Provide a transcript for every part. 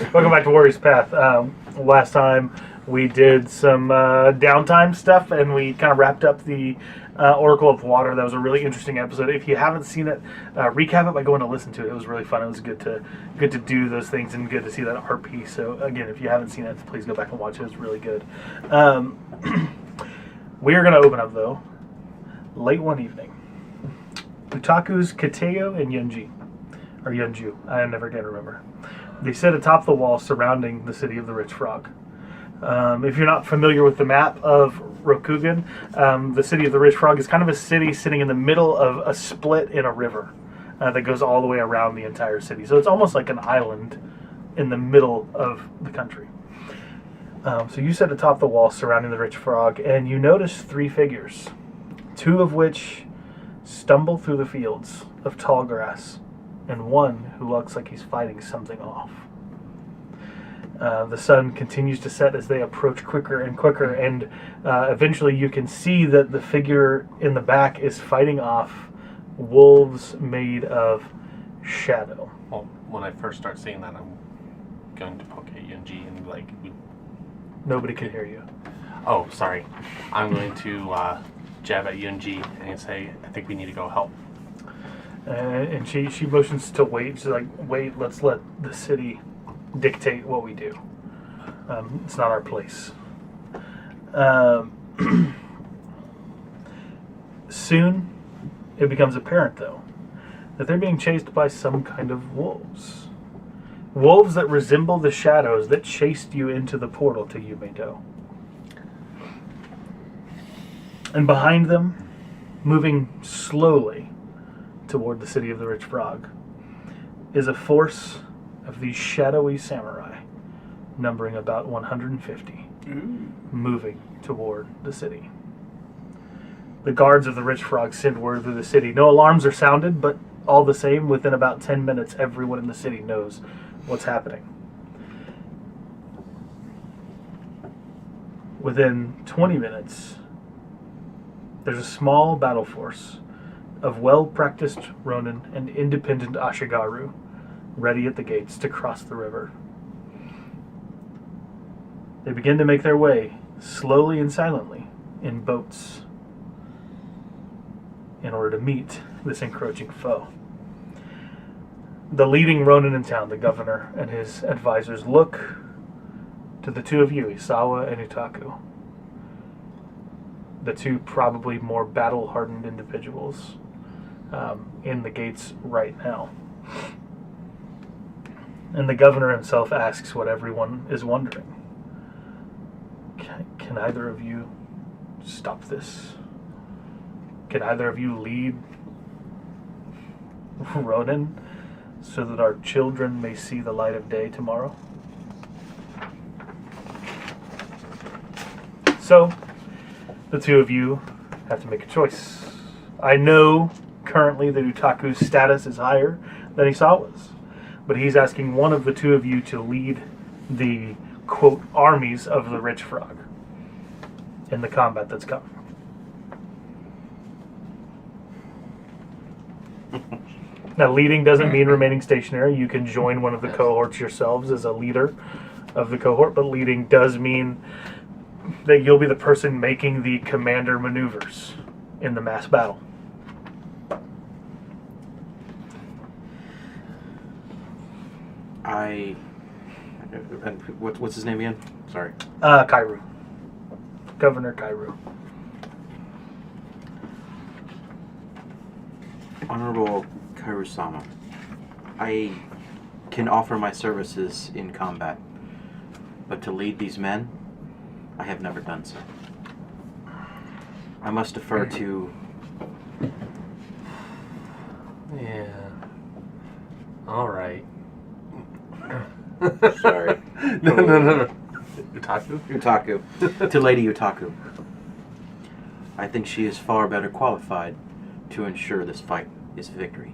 Welcome back to Warrior's Path. Last time we did some downtime stuff, and we kind of wrapped up the Oracle of Water. That was a really interesting episode. If you haven't seen it, recap it by going to listen to it. It was really fun. It was good to do those things and good to see that art piece. So again, if you haven't seen it, please go back and watch it. It's really good. We are going to open up though late one evening. Utaku's Kateo and Yunju. I never can remember. They sit atop the wall surrounding the city of the Rich Frog. If you're not familiar with the map of Rokugan, the city of the Rich Frog is kind of a city sitting in the middle of a split in a river that goes all the way around the entire city. So it's almost like an island in the middle of the country. So you sit atop the wall surrounding the Rich Frog, and you notice three figures, two of which stumble through the fields of tall grass, and one who looks like he's fighting something off. The sun continues to set as they approach quicker and quicker, and eventually you can see that the figure in the back is fighting off wolves made of shadow. Well, when I first start seeing that, I'm going to poke at Yunji and like... Nobody can hear you. Oh, sorry. I'm going to jab at Yunji and say, I think we need to go help. And she motions to wait. She's like, wait, let's let the city dictate what we do. It's not our place. Soon, it becomes apparent, though, that they're being chased by some kind of wolves. Wolves that resemble the shadows that chased you into the portal to Yumedo. And behind them, moving slowly toward the city of the Rich Frog, is a force of these shadowy samurai, numbering about 150, moving toward the city. The guards of the Rich Frog send word through the city. No alarms are sounded, but all the same, within about 10 minutes, everyone in the city knows what's happening. Within 20 minutes, there's a small battle force of well-practiced Ronin and independent Ashigaru ready at the gates to cross the river. They begin to make their way, slowly and silently, in boats, in order to meet this encroaching foe. The leading Ronin in town, the governor and his advisors, look to the two of you, Isawa and Utaku, the two probably more battle-hardened individuals in the gates right now. And the governor himself asks what everyone is wondering. Can either of you stop this? Can either of you lead Ronin so that our children may see the light of day tomorrow? So, the two of you have to make a choice. I know currently that Utaku's status is higher than Isawa's, but he's asking one of the two of you to lead the, quote, armies of the Rich Frog in the combat that's coming. Now, leading doesn't mean remaining stationary. You can join one of the cohorts yourselves as a leader of the cohort, but leading does mean that you'll be the person making the commander maneuvers in the mass battle. What's his name again? Sorry. Kairu. Governor Kairu. Honorable Kairu-sama, I can offer my services in combat, but to lead these men, I have never done so. I must defer to... Yeah. Alright. Sorry. No. Utaku. To Lady Utaku. I think she is far better qualified to ensure this fight is victory.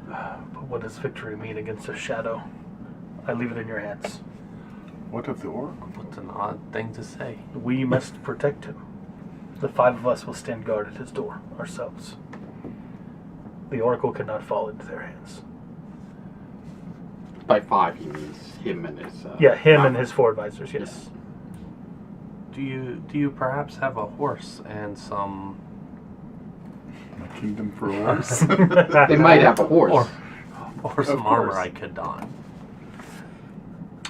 But what does victory mean against a shadow? I leave it in your hands. What of the orc? What's an odd thing to say? We must protect him. The five of us will stand guard at his door, ourselves. The oracle cannot fall into their hands. by 5, he means him and his... Yeah, him and his 4 advisors, yes. Do you perhaps have a horse and some... My kingdom for a horse. They might have a horse. Or some armor I could don?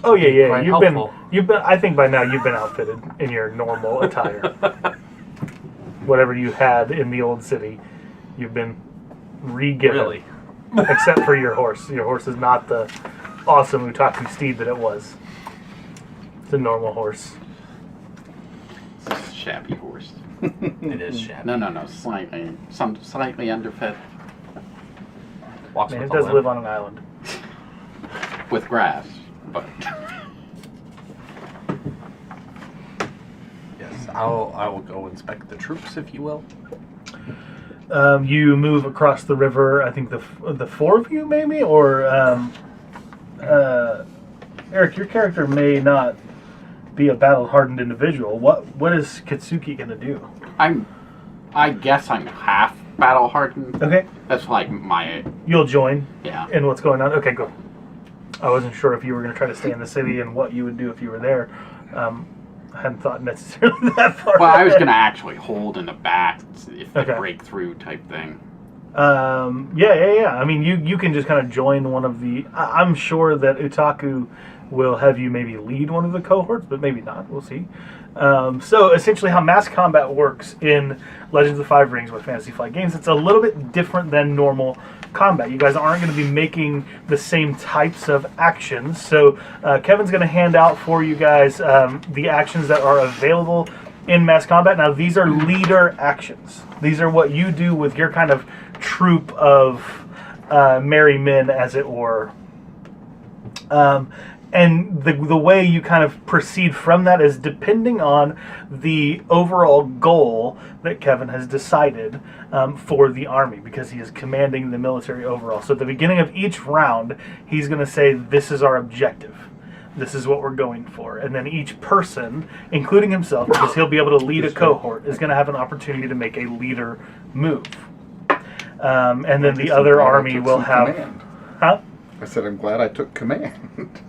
Oh yeah. Quite You've helpful. been. I think by now you've been outfitted in your normal attire. Whatever you had in the old city, you've been re-given. Really? Except for your horse. Your horse is not the awesome Utaku steed that it was. It's a normal horse. It's a shabby horse. It is shabby. No. Slightly underfed Walks Man, with it a does limp. live on an island. with grass, but Yes, I will go inspect the troops, if you will. You move across the river. I think the 4 of you, maybe, or Eric, your character may not be a battle-hardened individual. What is Kitsuki gonna do? I guess I'm half battle hardened. Okay, That's like my you'll join yeah. in what's going on. Okay, good. I wasn't sure if you were gonna try to stay in the city and what you would do if you were there. I hadn't thought necessarily that far. Well, I was ahead. gonna actually hold in the back if they Okay. break through type thing. Yeah. I mean, you can just kind of join one of the. I'm sure that Utaku will have you maybe lead one of the cohorts, but maybe not. We'll see. So essentially, how mass combat works in Legends of the Five Rings with Fantasy Flight Games, it's a little bit different than normal combat. You guys aren't going to be making the same types of actions. So Kevin's going to hand out for you guys the actions that are available in mass combat. Now, these are leader actions. These are what you do with your kind of troop of merry men, as it were. And the way you kind of proceed from that is depending on the overall goal that Kevin has decided for the army, because he is commanding the military overall. So at the beginning of each round, he's going to say, this is our objective. This is what we're going for. And then each person, including himself, because he'll be able to lead a cohort, is going to have an opportunity to make a leader move. And then the other army will have... Command. Huh? I said I'm glad I took command.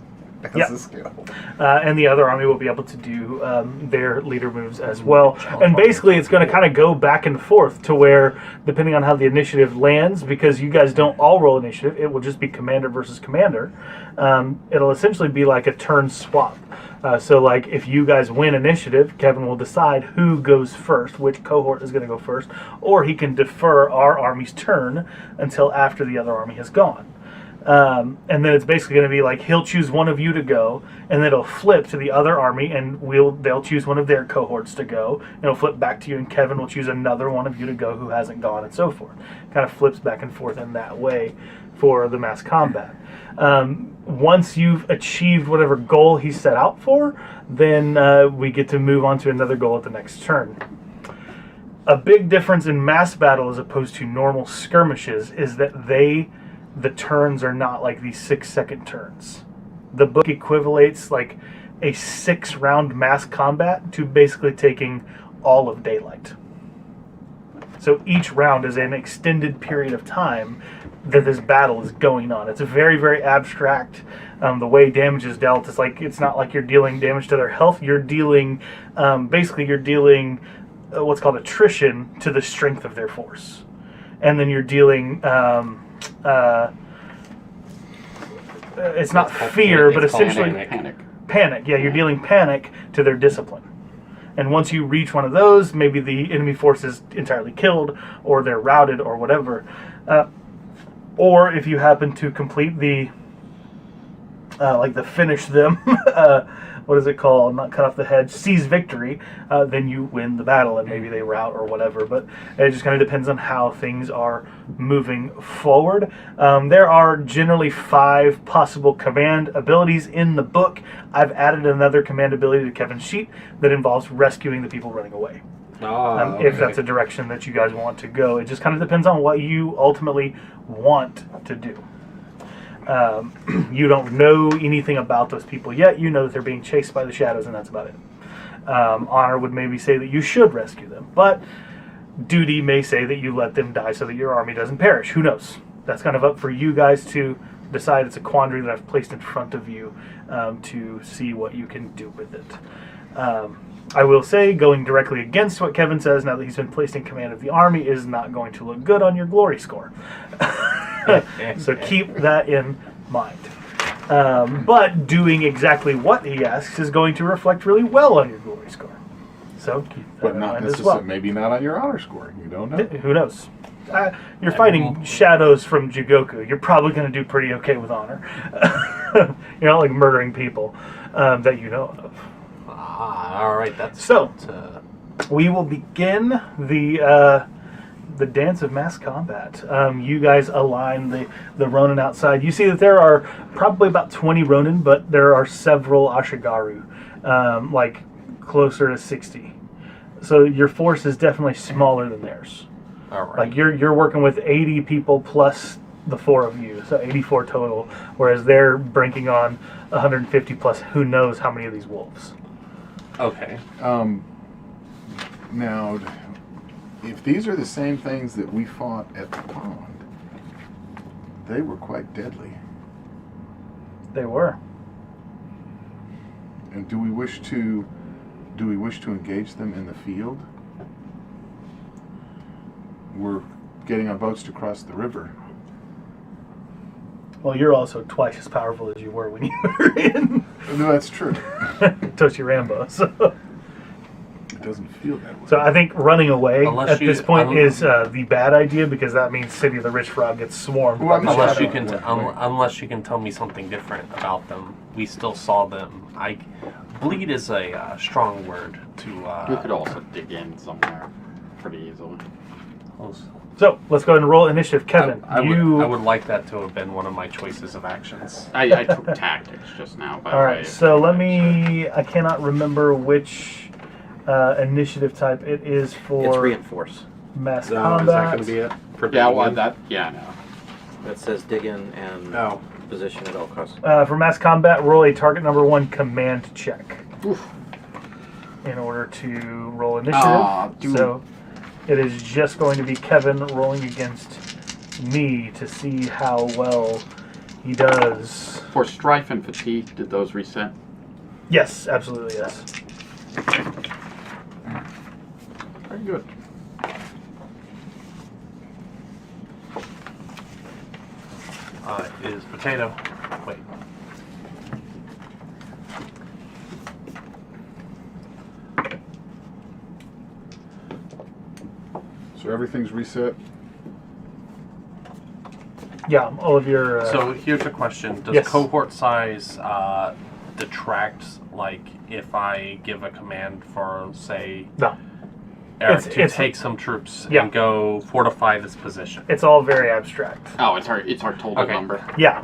As Yeah. a skill. And the other army will be able to do their leader moves as well. And basically, it's going to kind of go back and forth to where, depending on how the initiative lands, because you guys don't all roll initiative, it will just be commander versus commander. It'll essentially be like a turn swap. So, like, if you guys win initiative, Kevin will decide who goes first, which cohort is going to go first, or he can defer our army's turn until after the other army has gone. And then it's basically going to be like he'll choose one of you to go, and then it'll flip to the other army, and they'll choose one of their cohorts to go, and it'll flip back to you, and Kevin will choose another one of you to go who hasn't gone, and so forth. Kind of flips back and forth in that way for the mass combat. Once you've achieved whatever goal he set out for, then we get to move on to another goal at the next turn. A big difference in mass battle as opposed to normal skirmishes is that the turns are not like these 6-second turns. The book equivalates like a 6-round mass combat to basically taking all of daylight. So each round is an extended period of time that this battle is going on. It's very, very abstract. The way damage is dealt, it's not like you're dealing damage to their health. You're dealing, what's called attrition to the strength of their force. And then you're dealing... it's not fear, but it's called essentially Panic. Yeah, you're dealing panic to their discipline. And once you reach one of those, maybe the enemy force is entirely killed, or they're routed, or whatever. Or if you happen to complete the finish them, what is it called? Not cut off the head, seize victory, then you win the battle, and maybe they rout or whatever. But it just kind of depends on how things are moving forward. There are generally 5 possible command abilities in the book. I've added another command ability to Kevin's sheet that involves rescuing the people running away. If that's a direction that you guys want to go. It just kind of depends on what you ultimately want to do. You don't know anything about those people yet. You know that they're being chased by the shadows, and that's about it. Honor would maybe say that you should rescue them, but duty may say that you let them die so that your army doesn't perish. Who knows? That's kind of up for you guys to decide it's a quandary that I've placed in front of you to see what you can do with it. I will say, going directly against what Kevin says, now that he's been placed in command of the army, is not going to look good on your glory score. So keep that in mind. But doing exactly what he asks is going to reflect really well on your glory score. So keep that But in not mind as necessarily, well. not not on your honor score. You don't know. Who knows? You're fighting shadows from Jigoku. You're probably going to do pretty okay with honor. You're not like murdering people that you know of. All right. That's So- good. We will begin the dance of mass combat. You guys align the Ronin outside. You see that there are probably about 20 Ronin, but there are several Ashigaru, like closer to 60. So your force is definitely smaller than theirs. All right. Like you're working with 80 people plus the 4 of you, so 84 total. Whereas they're brinking on 150 plus who knows how many of these wolves. Okay. Now, if these are the same things that we fought at the pond, they were quite deadly. They were. And do we wish to engage them in the field? We're getting on boats to cross the river. Well, you're also twice as powerful as you were when you were in No, that's true. Toshi Rambo. So It doesn't feel that way. I think running away Unless at you- this point un- is the bad idea, because that means City of the Rich Frog gets swarmed. Well, I'm by the Unless Shadow you can, at one point. unless you can tell me something different about them, we still saw them. Bleed is a strong word to. You could also dig in somewhere pretty easily. So let's go ahead and roll initiative. Kevin, I you. would like that to have been one of my choices of actions. I took tactics just now. By All the right. way, So let me. I cannot remember which initiative type it is for It's reinforce. mass So combat. is that going to be it? For Yeah, well, digging in? no. That says dig in and Oh. position at all costs. For mass combat, roll a target number 1 command check in order to roll initiative. Aw, dude. So it is just going to be Kevin rolling against me to see how well he does. For strife and fatigue, did those reset? Yes, absolutely yes. Very good. Is potato. Wait. So everything's reset. Yeah, all of your. So here's a question: does Yes. cohort size detract, like, if I give a command for, say, No, Eric It's- to it's- take some troops Yeah. and go fortify this position? it's all very abstract. Oh, it's our total Okay. number. Yeah.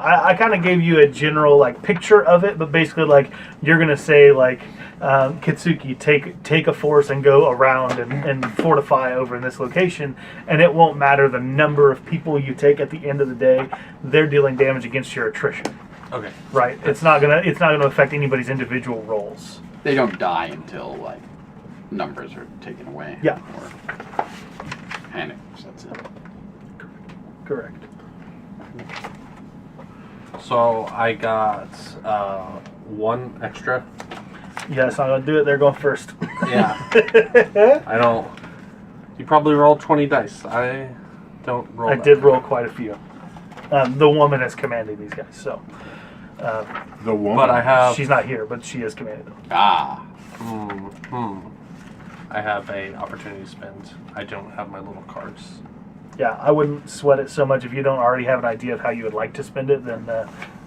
I kind of gave you a general like picture of it, but basically like you're gonna say like Kitsuki, take a force and go around and fortify over in this location, and it won't matter the number of people you take. At the end of the day, they're dealing damage against your attrition. Okay. Right. It's not gonna affect anybody's individual rolls. They don't die until like numbers are taken away. Yeah. Or panic sets in. Correct. So I got 1 extra. Yes, I'm gonna do it. They're going first. Yeah. I don't. You probably rolled 20 dice. I don't roll. I that. did roll quite a few. The woman is commanding these guys, so The woman. But I have. she's not here, but she is commanding them. Ah. I have a opportunity to spend. I don't have my little cards. Yeah, I wouldn't sweat it so much if you don't already have an idea of how you would like to spend it. Then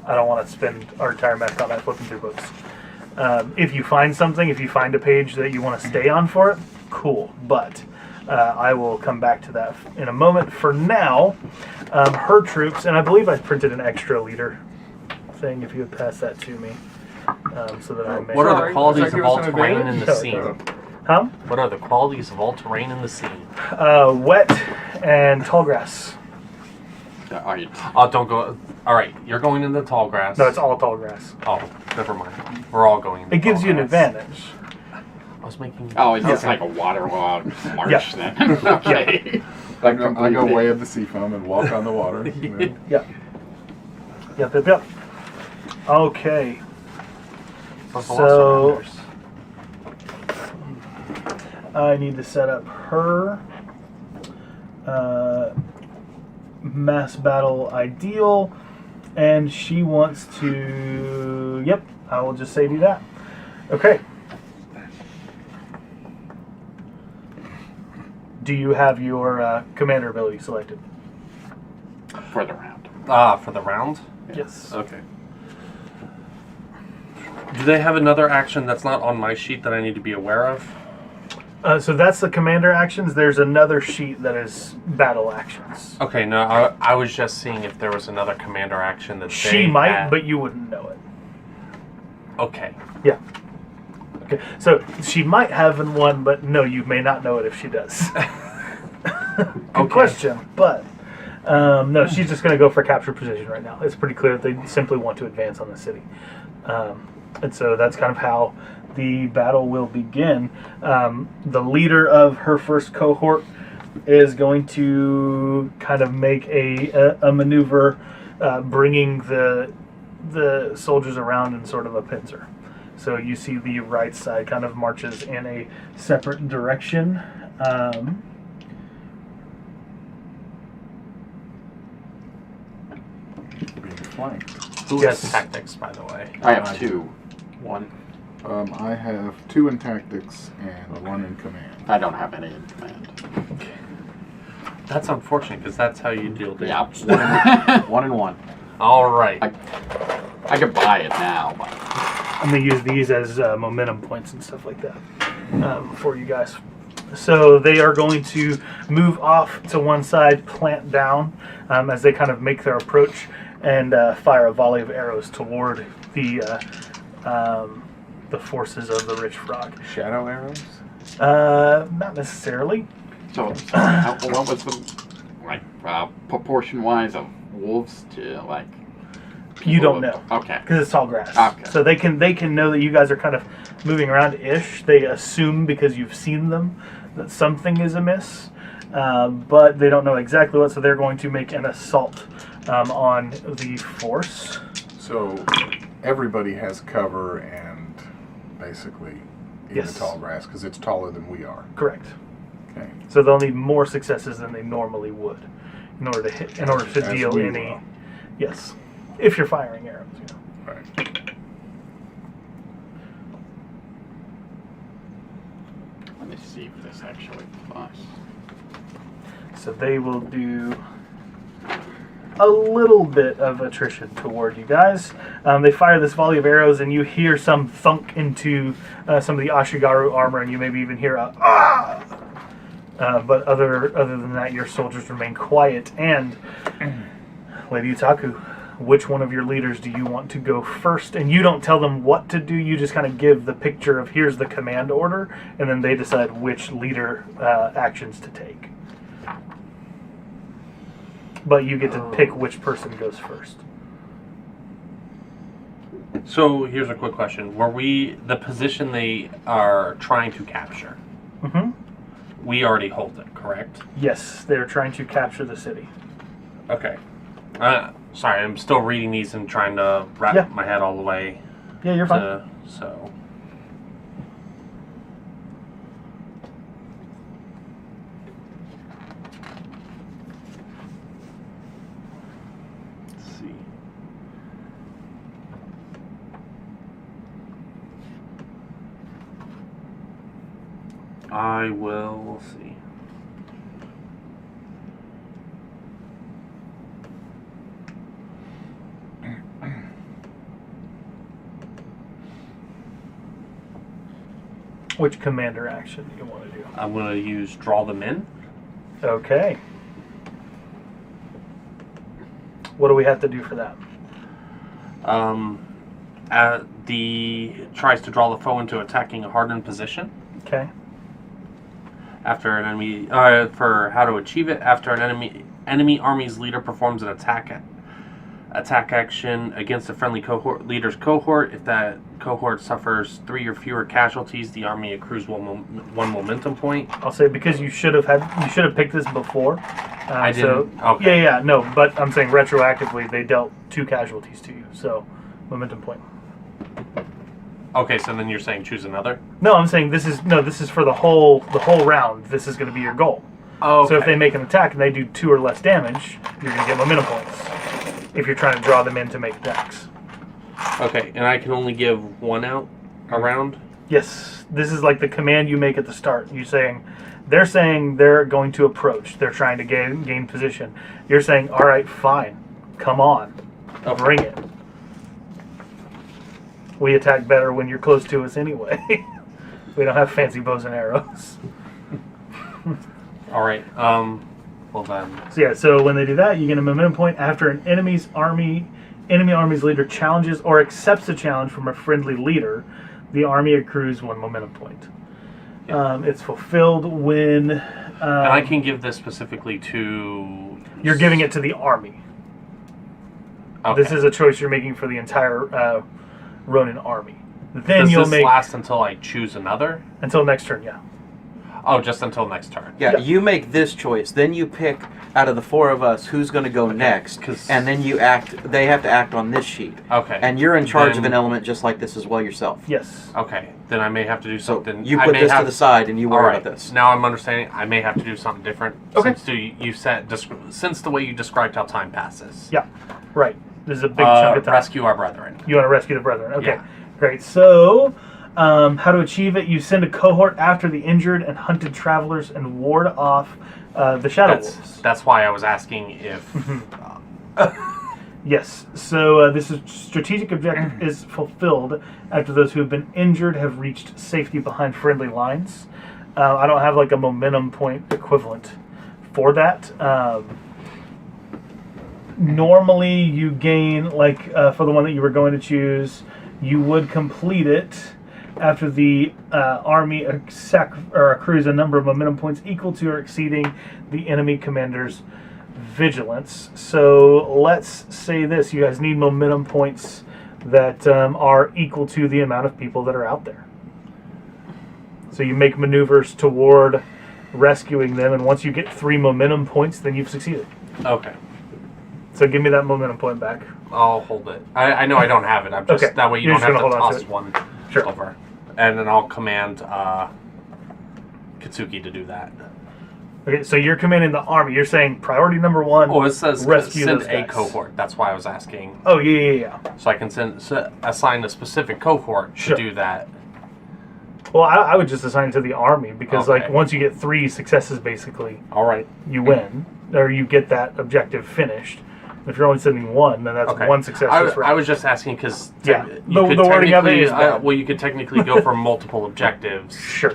I don't want to spend our entire mass combat flipping through books. If you find something, if you find a page that you want to stay on for it, cool. But I will come back to that in a moment. For now, her troops, and I believe I printed an extra leader thing. If you would pass that to me, so that I may. What are Sorry, the qualities does that of give us all an terrain in advantage? the No, scene? no. Huh? What are the qualities of all terrain in the scene? Wet and tall grass. Are you? Oh, don't go. All right, you're going into the tall grass. No, it's all tall grass. Oh, never mind. We're all going. Into It gives tall you an grass. advantage. I was making. Oh, it's Okay. like a waterlogged marsh Yeah. then. Okay. I go way of the sea foam and walk on the water. You know. Yeah. Yep. Okay. Those are So- lots of I need to set up her mass battle ideal, and she wants to. Yep, I will just say do that. Okay. Do you have your commander ability selected? For the round. For the round? Yes. Okay. Do they have another action that's not on my sheet that I need to be aware of? So that's the commander actions. There's another sheet that is battle actions. Okay, no, I was just seeing if there was another commander action that She they might, had. but you wouldn't know it. Okay. Yeah. Okay. So she might have one, but no, you may not know it if she does. Good Okay. question, but no, she's just going to go for capture position right now. It's pretty clear that they simply want to advance on the city, and so that's kind of how the battle will begin. The leader of her first cohort is going to kind of make a maneuver, bringing the soldiers around in sort of a pincer. So you see the right side kind of marches in a separate direction. Being flanked. Who Yes. has tactics, by the way? I have 2. 1. I have 2 in tactics and 1 in command. I don't have any in command. That's unfortunate because that's how you deal damage. Yeah. 1 and 1. All right. I could buy it now, but I'm going to use these as momentum points and stuff like that for you guys. So they are going to move off to one side, plant down as they kind of make their approach, and fire a volley of arrows toward the forces of the Rich Frog. Shadow arrows? Not necessarily. so what was the proportion wise of wolves to like? You don't know. Okay. Because it's tall grass. Okay. So they can know that you guys are kind of moving around-ish. They assume because you've seen them that something is amiss, but they don't know exactly what. So they're going to make an assault on the force. So everybody has cover and basically in Yes. the tall grass because it's taller than we are. Correct. Okay. So they'll need more successes than they normally would in order to hit, in order to As deal we any. will. Yes, if you're firing arrows. You know. Right. Let me see if this actually applies. So they will do a little bit of attrition toward you guys. They fire this volley of arrows, and you hear some thunk into some of the Ashigaru armor, and you maybe even hear a ah! But other than that, your soldiers remain quiet. And Lady Utaku, which one of your leaders do you want to go first? And you don't tell them what to do. You just kind of give the picture of here's the command order, and then they decide which leader actions to take. But you get to pick which person goes first. So here's a quick question: were we the position they are trying to capture? Mm-hmm. We already hold it, correct? Yes, they're trying to capture the city. Okay. Sorry, I'm still reading these and trying to wrap Yeah. my head all the way Yeah, you're fine. to so. Let's see. I will see. Which commander action do you want to do? I'm going to use draw them in. Okay. What do we have to do for that? The tries to draw the foe into attacking a hardened position. Okay. After an enemy, for how to achieve it, after an enemy army's leader performs an attack Attack action against a friendly cohort leader's cohort. If that cohort suffers 3 or fewer casualties, the army accrues one momentum point. I'll say because you should have picked this before. I didn't. Okay. Yeah, no, but I'm saying retroactively they dealt 2 casualties to you, so momentum point. Okay, so then you're saying choose another? No, I'm saying this is for the whole round. This is going to be your goal. Oh. Okay. So if they make an attack and they do 2 or less damage, you're going to get momentum points. If you're trying to draw them in to make attacks. Okay, and I can only give 1 out a round? Yes, this is like the command you make at the start. They're saying they're going to approach. They're trying to gain position. You're saying, all right, fine, come on, bring it. We attack better when you're close to us anyway. We don't have fancy bows and arrows. All right. Well then. So when they do that, you get a momentum point after an enemy army's leader challenges or accepts a challenge from a friendly leader. The army accrues 1 momentum point. Yeah. It's fulfilled when. And I can give this specifically to. You're giving it to the army. Okay. This is a choice you're making for the entire Ronin army. Then Does you'll this make last until I choose another? until next turn. Yeah. Oh, just until next turn. Yeah, Yeah. you make this choice. Then you pick out of the 4 of us who's going to go next, 'cause- and then you act. They have to act on this sheet. Okay. And you're in charge of Then- an element just like this as well yourself. Yes. Okay. Then I may have to do So something. you I put may this have, to the side and you All worry right. about this. Now I'm understanding. I may have to do something different. Okay. Since you said since the way you described how time passes. Yeah. Right. This is a big chunk of time. Rescue our brethren. You want to rescue the brethren. Okay. Yeah. Great. So, how to achieve it? You send a cohort after the injured and hunted travelers and ward off the shadow wolves. That's why I was asking if. Yes. So this is strategic objective is fulfilled after those who have been injured have reached safety behind friendly lines. I don't have like a momentum point equivalent for that. Normally, you gain for the one that you were going to choose, you would complete it after the army accrues a number of momentum points equal to or exceeding the enemy commander's vigilance. So let's say this: you guys need momentum points that are equal to the amount of people that are out there. So you make maneuvers toward rescuing them, and once you get 3 momentum points, then you've succeeded. Okay. So give me that momentum point back. I'll hold it. I know I don't have it. I'm just Okay. that way you You're don't just have to gonna hold on to toss it. one Sure. over, and then I'll command Katsuki to do that. Okay, so you're commanding the army. You're saying priority number 1. Oh, it says rescue send those a guys. cohort. That's why I was asking. Oh yeah. So I can assign a specific cohort Sure. to do that. Well, I would just assign it to the army because Okay. once you get 3 successes, basically, All right. you win or you get that objective finished. If you're only sending 1, then that's Okay. 1 success. I this round. was just asking because Yeah. The wording of it is bad. well, you could technically go for multiple objectives. Sure.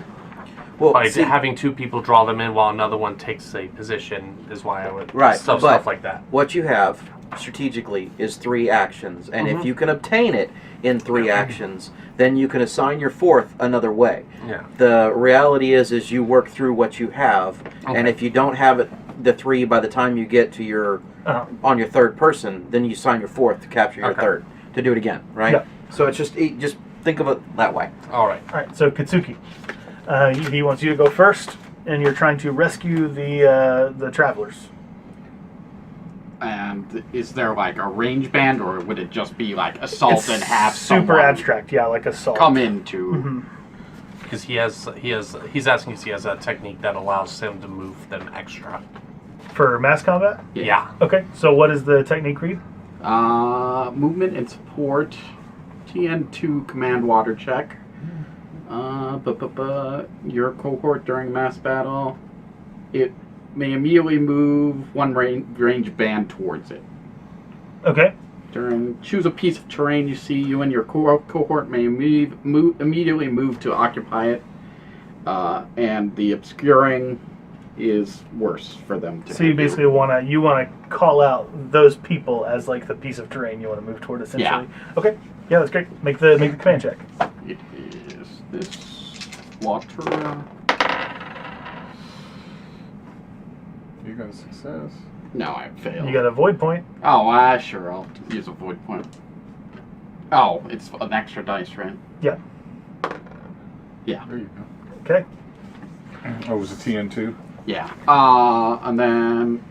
Well, By see, having 2 people draw them in while another one takes a position is why I would Right, stuff but- like that. what you have strategically is 3 actions, and Mm-hmm. if you can obtain it in 3 actions, then you can assign your 4th another way. Yeah. The reality is you work through what you have, and Okay. if you don't have it, the 3 by the time you get to your on your 3rd person, then you assign your 4th to capture your Okay. 3rd to do it again, right? Yeah. So it's just think of it that way. All right. All right. So Katsuki, he wants you to go first, and you're trying to rescue the travelers. And is there like a range band, or would it just be like assault and have super someone abstract. Yeah, like assault. come into? Mhm. Because he's asking if he has a technique that allows him to move them extra. For mass combat. Yeah. Okay. So what is the technique read? Movement and support, TN2 command water check. Your cohort during mass battle, it may immediately move 1 range band towards it. Okay. Choose a piece of terrain you see. You and your cohort may immediately move to occupy it, and the obscuring is worse for them to So you do. basically want to call out those people as like the piece of terrain you want to move toward essentially. Yeah. Okay. Yeah, that's great. Make the command check. It is this water. You got a success. No, I failed. You got a void point. Oh, sure. I'll use a void point. Oh, it's an extra dice, right? Yeah. Yeah. There you go. Okay. Oh, it was a TN2? Yeah. And then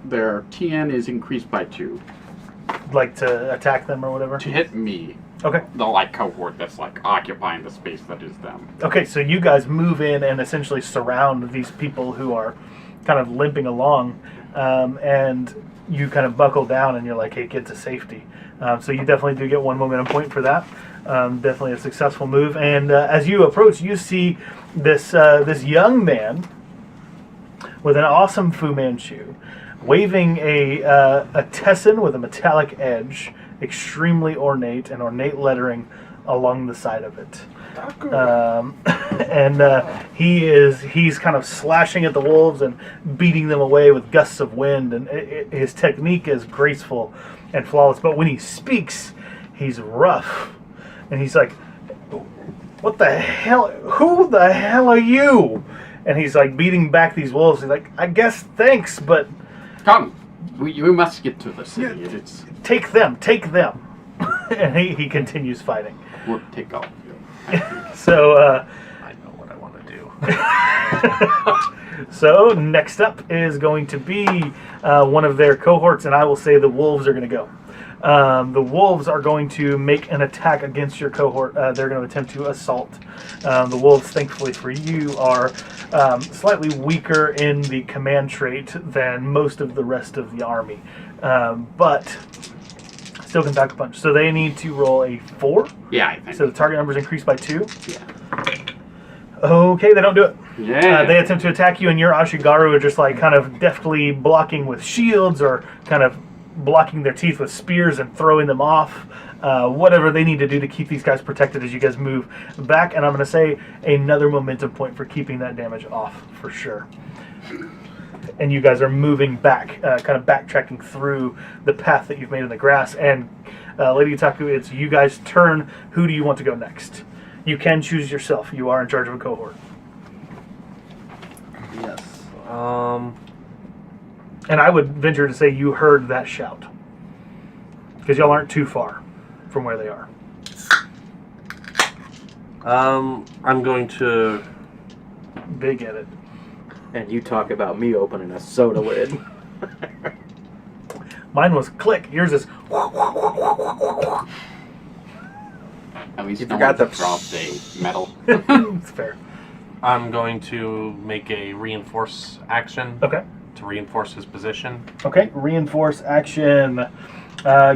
their TN is increased by 2 Like to attack them or whatever. to hit me. Okay. The cohort that's occupying the space that is them. Okay, so you guys move in and essentially surround these people who are kind of limping along, and you kind of buckle down and you're like, hey, get to safety. So you definitely do get 1 momentum point for that. Definitely a successful move. And as you approach, you see this young man with an awesome Fu Manchu, waving a Tessin with a metallic edge, extremely ornate, and ornate lettering along the side of it. And he's kind of slashing at the wolves and beating them away with gusts of wind, and his technique is graceful and flawless. But when he speaks, he's rough, and he's like, "What the hell? Who the hell are you?" And he's like beating back these wolves. He's like, "I guess thanks, but Come! We must get to the city. It's take them." And he continues fighting. We'll take off. So, I know what I want to do. so next up is going to be one of their cohorts, and I will say the wolves are going to go. The wolves are going to make an attack against your cohort. They're going to attempt to assault. The wolves, thankfully for you, are slightly weaker in the command trait than most of the rest of the army, but still can pack a punch. So they need to roll a 4. Yeah, I think. So the target number is increased by 2. Yeah. Okay, they don't do it. Yeah. They attempt to attack you, and your Ashigaru are just like kind of deftly blocking with shields or kind of blocking their teeth with spears and throwing them off. Whatever they need to do to keep these guys protected as you guys move back. And I'm going to say another momentum point for keeping that damage off for sure. And you guys are moving back, kind of backtracking through the path that you've made in the grass. And Lady Itaku, it's you guys' turn. Who do you want to go next? You can choose yourself. You are in charge of a cohort. Yes. And I would venture to say you heard that shout. Because y'all aren't too far from where they are. I'm going to. Big at it. And you talk about me opening a soda lid. Mine was click. Yours is. At least You no forgot one the- dropped a metal. It's fair. I'm going to make a reinforce action Okay. to reinforce his position. Okay. Reinforce action.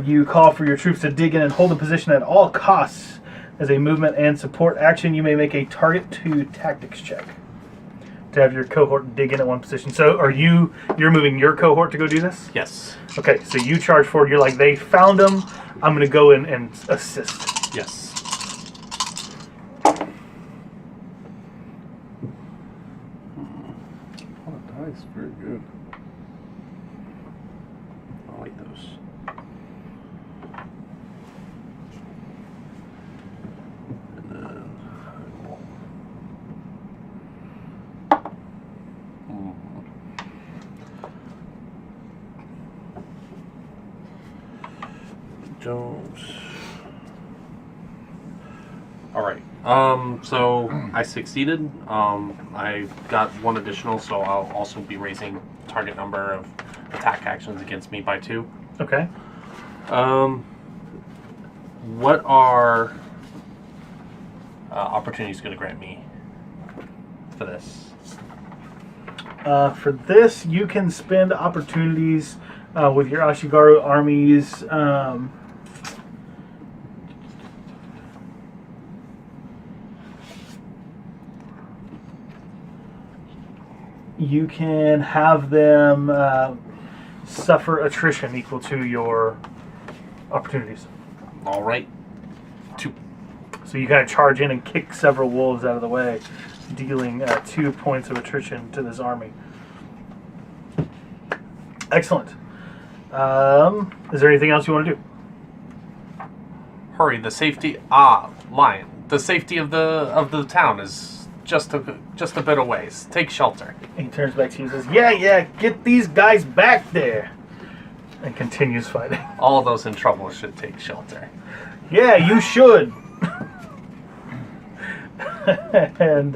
You call for your troops to dig in and hold a position at all costs. As a movement and support action, you may make a target to tactics check to have your cohort dig in at one position. So you're moving your cohort to go do this? Yes. Okay, so you charge forward. You're like, they found him. I'm going to go in and assist. Yes. Oh, nice. Very good. I like those. And then. Jones. All right. So I succeeded. I got 1 additional, so I'll also be raising target number of attack actions against me by 2. Okay. What are opportunities going to grant me for this? For this, you can spend opportunities with your Ashigaru armies. You can have them suffer attrition equal to your opportunities. All right. 2. So you kind of charge in and kick several wolves out of the way, dealing 2 points of attrition to this army. Excellent. Is there anything else you want to do? Hurry! The safety. Lion. The safety of the town is just a bit of ways. Take shelter. He turns back to you and says, yeah, get these guys back there. And continues fighting. All those in trouble should take shelter. Yeah, you should. And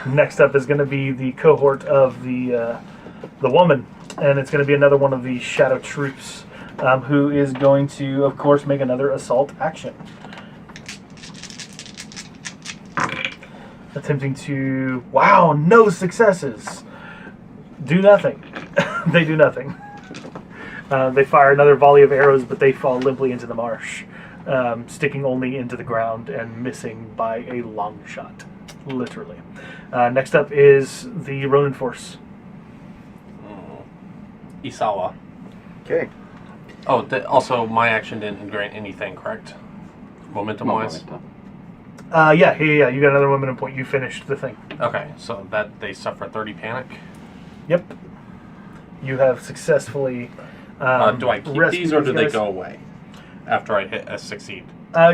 next up is going to be the cohort of the woman. And it's going to be another one of the shadow troops who is going to, of course, make another assault action. Attempting to... Wow, no successes! Do nothing. They do nothing. They fire another volley of arrows, but they fall limply into the marsh, sticking only into the ground and missing by a long shot, literally. Next up is the Ronin force. Isawa. Okay. Oh, also, my action didn't grant anything, correct? Momentum-wise? Yeah. You got another momentum point. You finished the thing. Okay, so that they suffer 30 panic. Yep. You have successfully... do I keep these or do they guys. go away after I hit a succeed?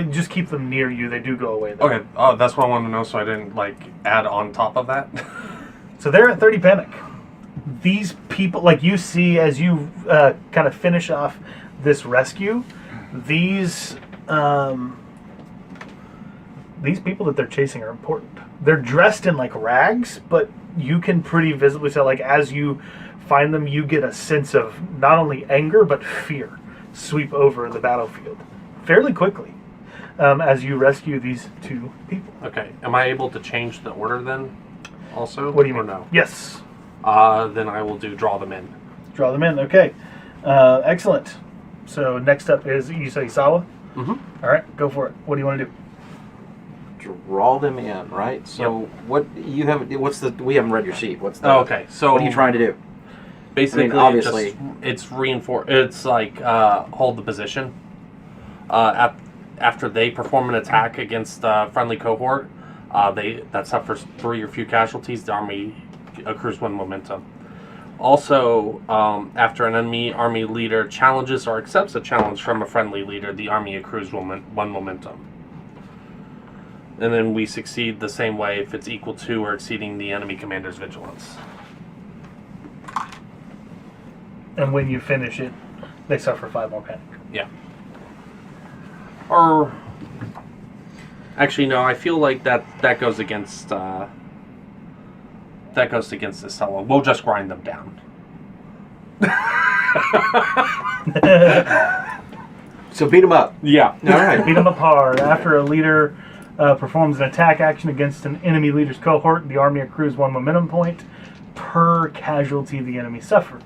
Just keep them near you. They do go away, though. Okay, oh, that's what I wanted to know, so I didn't, add on top of that. So they're at 30 panic. These people, like you see as you kind of finish off this rescue, these people that they're chasing are important. They're dressed in rags, but you can pretty visibly tell, as you find them, you get a sense of not only anger but fear sweep over the battlefield fairly quickly as you rescue these two people. Okay, am I able to change the order then also? What do you or mean? no? Yes. Then I will draw them in. Draw them in. Okay. Excellent. So next up is Isawa. Mm-hmm. All right, go for it. What do you want to do? Draw them in, right? So what you have? We haven't read your sheet. What's the? Oh, okay, so what are you trying to do? basically, obviously- it's reinforce. It's hold the position. After they perform an attack against a friendly cohort, that suffers 3 or few casualties. The army accrues 1 momentum. Also, after an enemy army leader challenges or accepts a challenge from a friendly leader, the army accrues 1 momentum. And then we succeed the same way if it's equal to or exceeding the enemy commander's vigilance. And when you finish it, they suffer 5 more panic. Yeah. Or actually, no. I feel like that goes against the Sella. We'll just grind them down. So beat them up. Yeah. All right. Beat them up hard. After a leader performs an attack action against an enemy leader's cohort, the army accrues 1 momentum point per casualty the enemy suffered.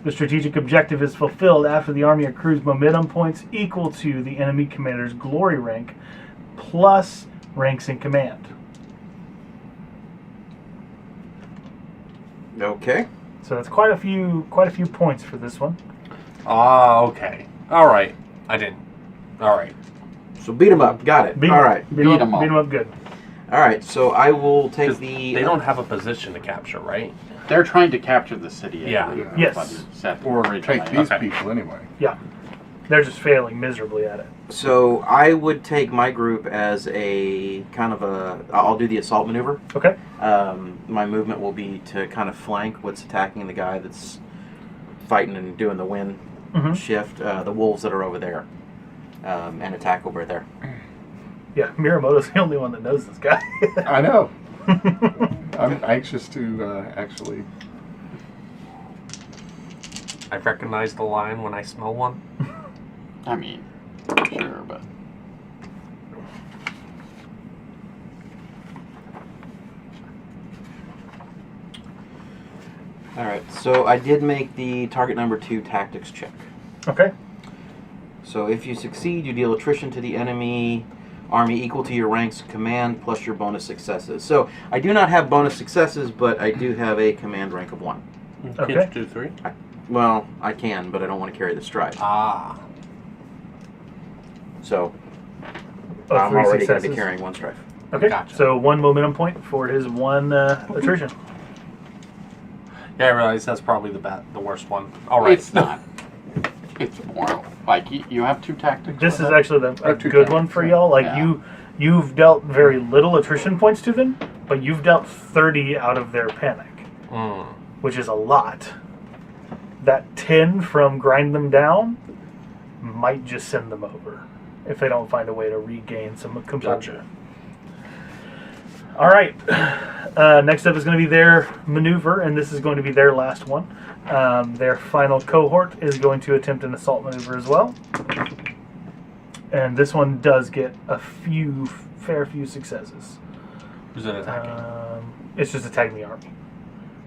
The strategic objective is fulfilled after the army accrues momentum points equal to the enemy commander's glory rank plus ranks in command. Okay. So that's quite a few points for this one. Ah, okay. All right. I didn't. All right. So beat them up. Got it. Beat All 'em- right. beat 'em Beat 'em up, up. beat 'em up good. All right. So I will take 'Cause the. they don't have a position to capture, right? They're trying to capture the city. I Yeah. believe, Yes. what you said Or originally. take these Okay. people anyway. Yeah, they're just failing miserably at it. So I would take my group as a kind of a. I'll do the assault maneuver. Okay. My movement will be to kind of flank what's attacking the guy that's fighting and doing the wind Mm-hmm. shift. The wolves that are over there, and attack over there. Yeah, Miramoto's the only one that knows this guy. I know. I'm anxious to actually. I recognize the line when I smell one. I mean, sure, but All right. So I did make the target number 2 tactics check. Okay. So if you succeed, you deal attrition to the enemy army equal to your ranks command plus your bonus successes. So I do not have bonus successes, but I do have a command rank of 1. Okay. Can't you do 3? Well, I can, but I don't want to carry the stripe. Ah. So Oh, I'm 3 already going to be successes. carrying 1 strife. Okay. Gotcha. So 1 momentum point for his 1 attrition. Yeah, I realize that's probably the worst one. All right. it's not. It's more like you have 2 tactics. This with is it? actually a Two good one tactics, for yeah. y'all. Like Yeah. You've dealt very little attrition points to them, but you've dealt 30 out of their panic, which is a lot. That 10 from grind them down might just send them over if they don't find a way to regain some composure. Gotcha. All right. Next up is going to be their maneuver, and this is going to be their last one. Their final cohort is going to attempt an assault maneuver as well. And this one does get a fair few successes. Who's it attacking? It's just attacking the army.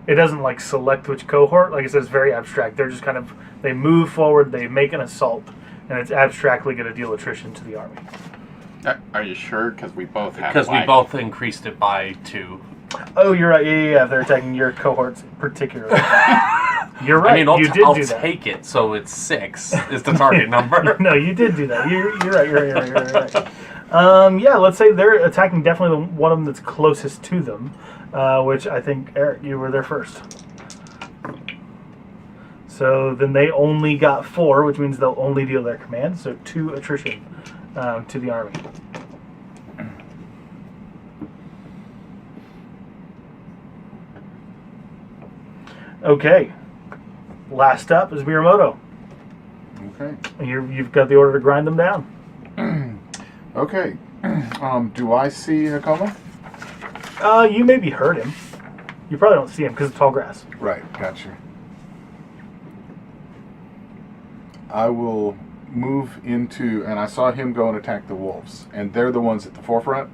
It doesn't like select which cohort. Like I said, it's very abstract. They're just kind of, they move forward, they make an assault, and it's abstractly going to deal attrition to the army. Are you sure? Because we both have. Because we both increased it by 2. Oh, you're right. Yeah. They're attacking your cohorts particularly. You're right. I mean, you did I'll do that. take it, so it's 6 is the target number. No, you did do that. You're right. You're right. Yeah, let's say they're attacking definitely the one of them that's closest to them, which I think, Eric, you were there first. So then they only got 4, which means they'll only deal their command, so 2 attrition to the army. Okay. Last up is Miyamoto. Okay. You've got the order to grind them down. Okay. Do I see Hakoma? You maybe heard him. You probably don't see him because it's tall grass. Right, gotcha. I will move into, and I saw him go and attack the wolves, and they're the ones at the forefront?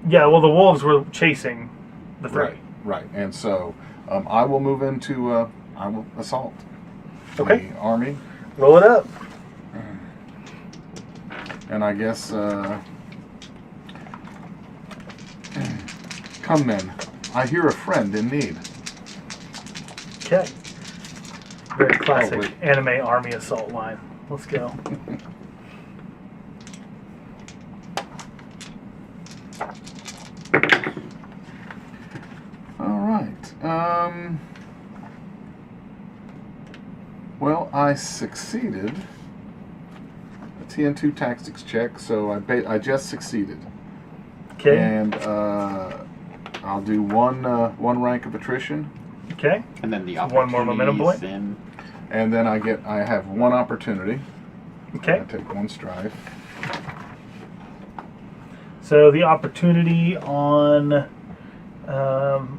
Yeah, well, the wolves were chasing the 3. Right, and so I will move into, I will assault Okay. the army, Roll it up. and I guess, come men, I hear a friend in need. Okay. Very classic wait. anime army assault line. Let's go. All right. Well, I succeeded. A TN2 tactics check, so I just succeeded. Okay. And I'll do one rank of attrition, Okay. And then the One more momentum point? opportunities in- and then I have one opportunity. Okay. I take one strife. So the opportunity on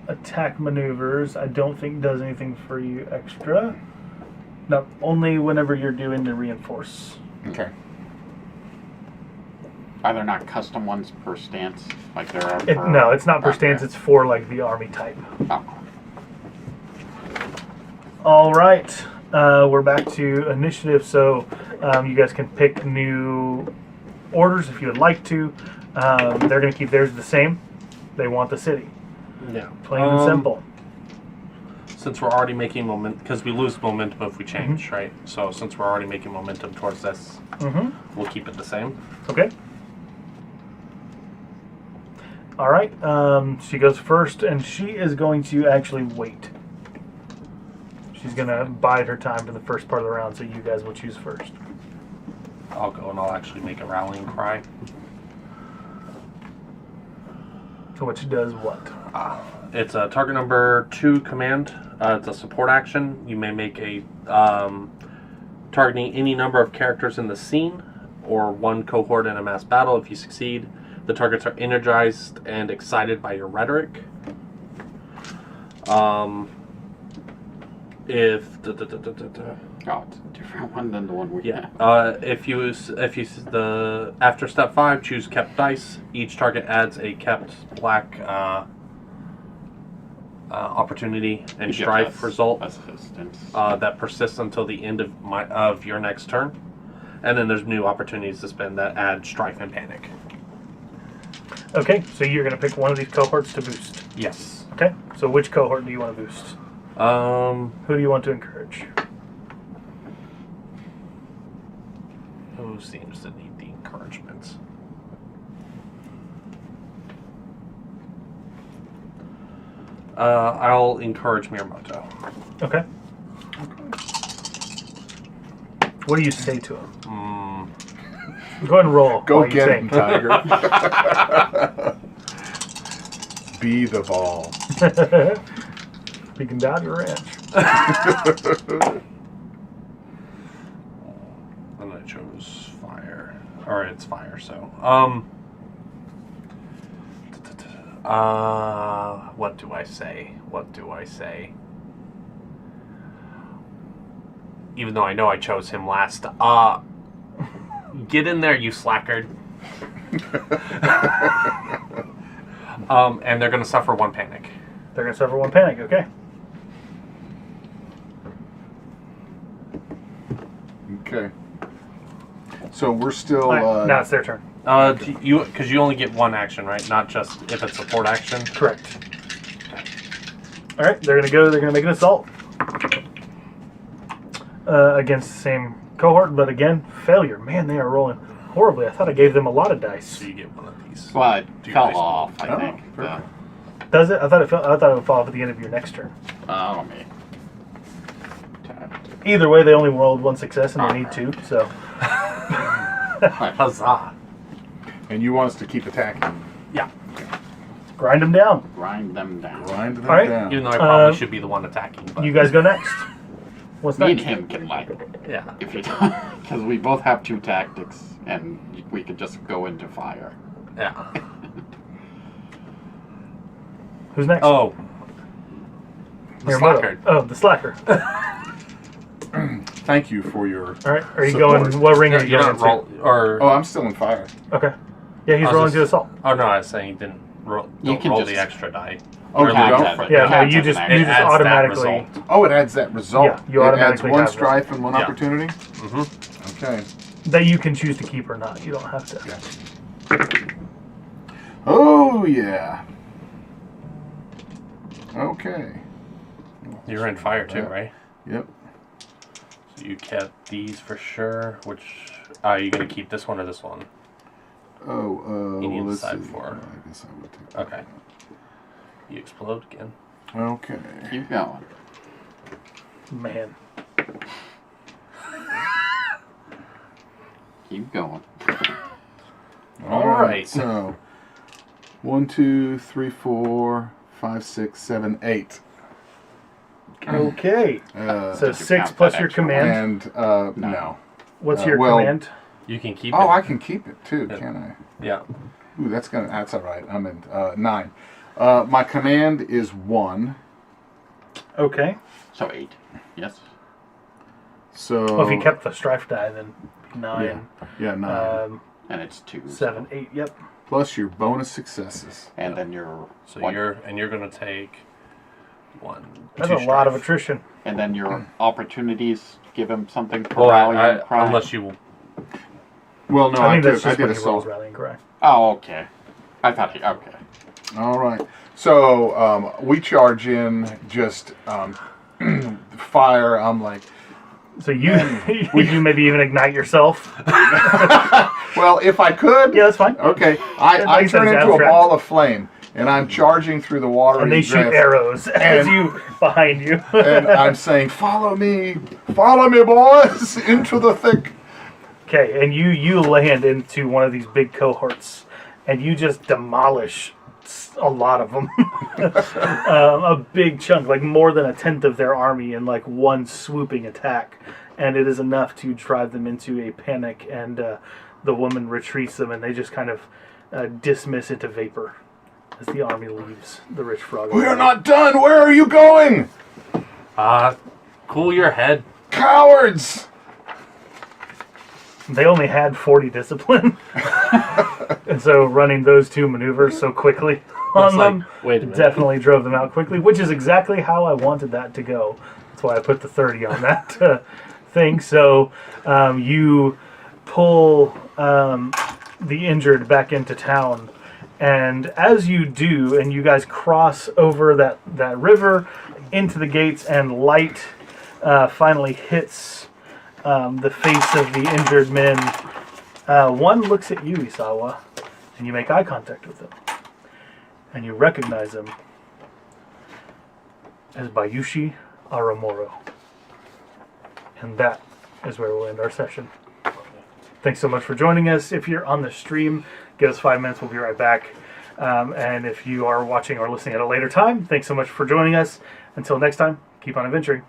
attack maneuvers, I don't think does anything for you extra. No, only whenever you're doing the reinforce. Okay. Are there not custom ones per stance like there are? For, No, it's not per Okay. stance. It's for like the army type. Oh. All right, we're back to initiative. So you guys can pick new orders if you would like to. They're going to keep theirs the same. They want the city. Yeah. Plain and simple. Since we're already making momentum, because we lose momentum if we change, right? So since we're already making momentum towards this, we'll keep it the same. Okay. All right. She goes first, and she is going to actually wait. She's going to bide her time for the first part of the round, so you guys will choose first. I'll go and I'll actually make a rallying cry. So which does what? It's a target number 2 command. It's a support action. You may make a targeting any number of characters in the scene or one cohort in a mass battle. If you succeed, the targets are energized and excited by your rhetoric. If Oh, it's a different one than the one we yeah, have. after step 5, choose kept dice. Each target adds a kept black opportunity and You get strife result Assistance. that persists until the end of your next turn. And then there's new opportunities to spend that add strife and panic. Okay, so you're going to pick one of these cohorts to boost. Yes. Okay, so which cohort do you want to boost? Who do you want to encourage? Who seems to need the encouragement? I'll encourage Miyamoto. Okay. What do you say to him? Go ahead and roll. Go while you get think. him, Tiger. Be the ball. You can down your ranch. And I chose fire. Or it's fire, so. What do I say? What do I say? Even though I know I chose him last. Get in there, you slackard. And they're going to suffer one panic. They're going to suffer one panic, okay. Okay. So we're still. All right, now it's their turn. Because you only get one action, right? Not just if it's a support action. Correct. All right, they're going to make an assault. Against the same cohort, but again, failure. Man, they are rolling horribly. I thought I gave them a lot of dice. So you get one of these. Well, it Two fell dice. off, I Oh, think. perfect. Does it? I thought it would fall off at the end of your next turn. Let me. Either way, they only rolled one success and they need two, so. Huzzah. And you want us to keep attacking. Yeah. Grind them down. Grind them down. Grind them All right. down. Even though I probably should be the one attacking. But You guys go next. What's Me and next? him can yeah. if you because we both have 2 tactics, and we could just go into fire. Yeah. Who's next? Oh. The Miyamoto. slackard. Oh, the slacker. Thank you for your. All right. Are you support. going? What ring are you You're going not into? roll or. Oh, I'm still in fire. Okay. Yeah, he's I was rolling just- to assault. Oh no, I was saying you didn't roll. You Don't can roll just- the extra die. Oh, Or you leave don't? it for- Yeah, no, Counts you as just an It you just adds that automatically. result. Oh, it adds that result. Yeah, you it adds automatically one have it. strife and one Yeah. opportunity. Mm-hmm. Okay. That you can choose to keep or not. You don't have to. Yeah. Oh yeah. Okay. You're in fire too, right? Yep. So you kept these for sure. Which are you gonna keep this one or this one? Oh, You need to let's decide see. for- I guess I would take that. Okay. You explode again. Okay. Keep going. Man. Keep going. All right. So, 1, 2, 3, 4, 5, 6, 7, 8. Okay. So Did you 6 count plus that your extra one? command. And no. What's your well- command? You can keep Oh, it. I can keep it too, Yeah. can I? Yeah. Ooh, that's all right. I'm in 9. My command is 1. Okay. So 8. Yes. So. Well, if you kept the strife die, then 9. Yeah, 9. And it's 2. 7, 8. Yep. Plus your bonus successes. And then your So one- you're gonna take 1. That's 2 a lot of strife. attrition. and then your opportunities give him something for Well, rallying cry. unless you. Well, no, I think that's I just did when he rolls assault. rallying cry. Oh, okay. I thought he. Okay. All right. So we charge in, just fire. I'm like, So you you maybe even ignite yourself. well, if I could. Yeah, that's fine. Okay. Like I you said, turn it's into a abstract. ball of flame, and I'm charging through the water. And they shoot arrows as you behind you. And I'm saying, follow me, boys, into the thick. Okay, and you land into one of these big cohorts, and you just demolish a lot of them. A big chunk, like more than 1/10 of their army in like one swooping attack, and it is enough to drive them into a panic. And the woman retreats them, and they just kind of dismiss into vapor as the army leaves the rich frog. We are not done. Where are you going? Cool your head. Cowards! They only had 40 discipline, and so running those 2 maneuvers so quickly on It's like, them wait a minute. definitely drove them out quickly, which is exactly how I wanted that to go. That's why I put the 30 on that thing. So you pull the injured back into town, and as you do, and you guys cross over that river into the gates, and light finally hits the face of the injured men. One looks at you, Isawa, and you make eye contact with him. And you recognize him as Bayushi Aramoro. And that is where we'll end our session. Thanks so much for joining us. If you're on the stream, give us 5 minutes. We'll be right back. And if you are watching or listening at a later time, thanks so much for joining us. Until next time, keep on adventuring.